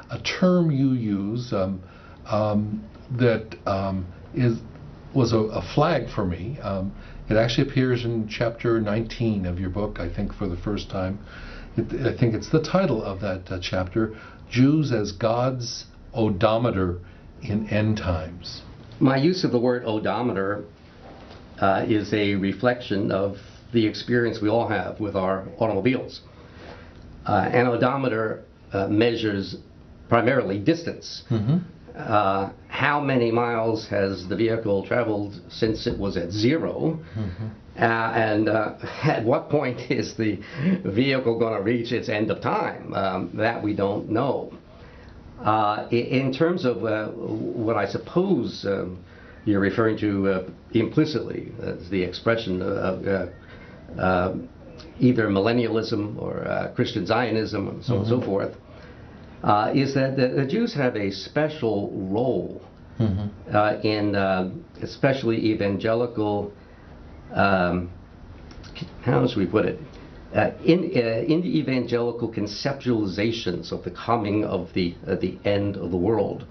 a term you use was a flag for me. It actually appears in chapter 19 of your book, I think, for the first time. I think it's the title of that chapter, Jews as God's Odometer in End Times. My use of the word odometer is a reflection of the experience we all have with our automobiles. An odometer measures primarily distance. Mm-hmm. How many miles has the vehicle traveled since it was at zero? Mm-hmm. And at what point is the vehicle going to reach its end of time? That we don't know. In terms of what I suppose you're referring to implicitly as the expression of either millennialism or Christian Zionism and so on and so forth, is that the Jews have a special role in especially evangelical, how should we put it, in the evangelical conceptualizations of the coming of the end of the world.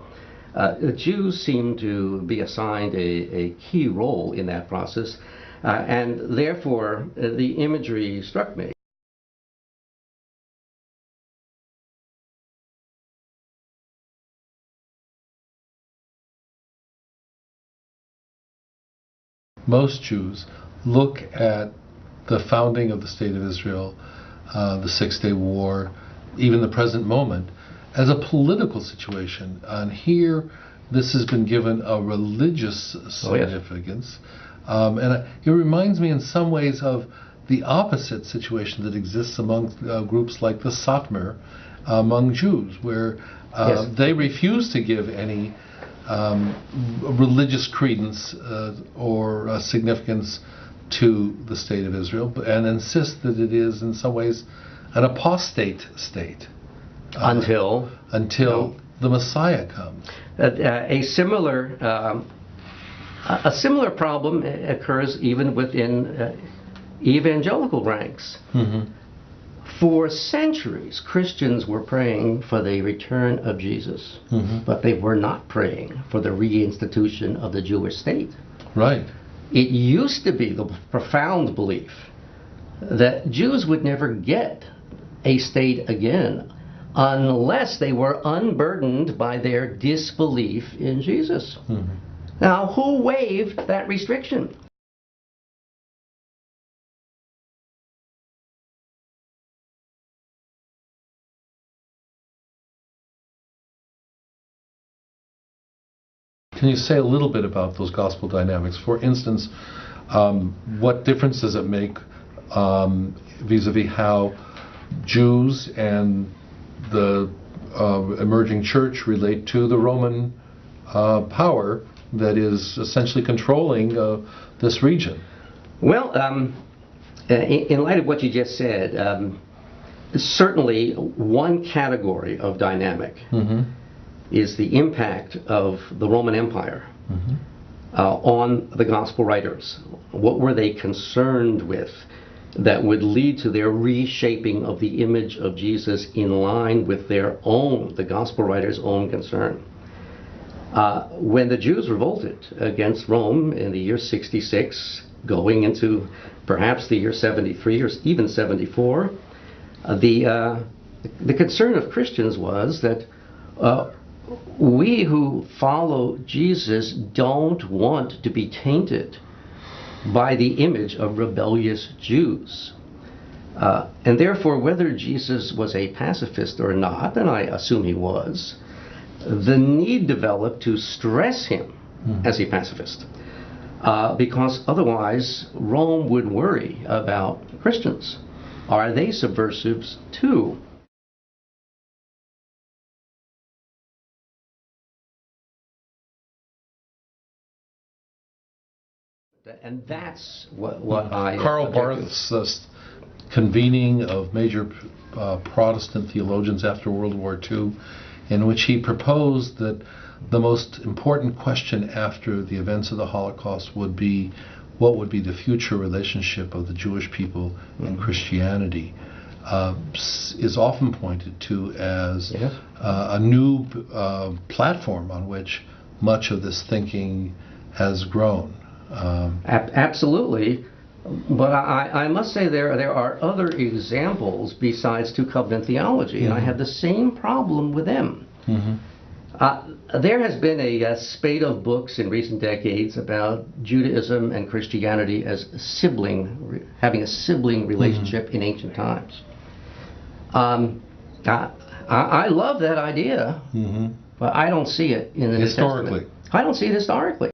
The Jews seem to be assigned a key role in that process, and therefore the imagery struck me. Most Jews look at the founding of the State of Israel, the Six-Day War, even the present moment, as a political situation. And here, this has been given a religious significance. And it reminds me in some ways of the opposite situation that exists among groups like the Satmar among Jews, where they refuse to give any religious credence or significance to the State of Israel, and insist that it is in some ways an apostate state until the Messiah comes. A similar problem occurs even within evangelical ranks. Mm-hmm. For centuries, Christians were praying for the return of Jesus, but they were not praying for the reinstitution of the Jewish state. Right. It used to be the profound belief that Jews would never get a state again unless they were unburdened by their disbelief in Jesus. Mm-hmm. Now, who waived that restriction? Can you say a little bit about those gospel dynamics? For instance, what difference does it make vis-a-vis how Jews and the emerging church relate to the Roman power that is essentially controlling this region? Well, in light of what you just said, certainly one category of dynamic is the impact of the Roman Empire on the gospel writers. What were they concerned with that would lead to their reshaping of the image of Jesus in line with their own, the gospel writers' own concern? When the Jews revolted against Rome in the year 66, going into perhaps the year 73 or even 74, the concern of Christians was that we who follow Jesus don't want to be tainted by the image of rebellious Jews. And therefore, whether Jesus was a pacifist or not, and I assume he was, the need developed to stress him as a pacifist. Because otherwise, Rome would worry about Christians. Are they subversives too? And that's what I... Karl Barth's convening of major Protestant theologians after World War II, in which he proposed that the most important question after the events of the Holocaust would be, what would be the future relationship of the Jewish people and Christianity? is often pointed to as Yes. a new platform on which much of this thinking has grown. Absolutely. But I must say there are other examples besides two covenant theology, and I have the same problem with them. There has been a spate of books in recent decades about Judaism and Christianity as having a sibling relationship in ancient times. I love that idea, but I don't see it in the New Testament. I don't see it historically.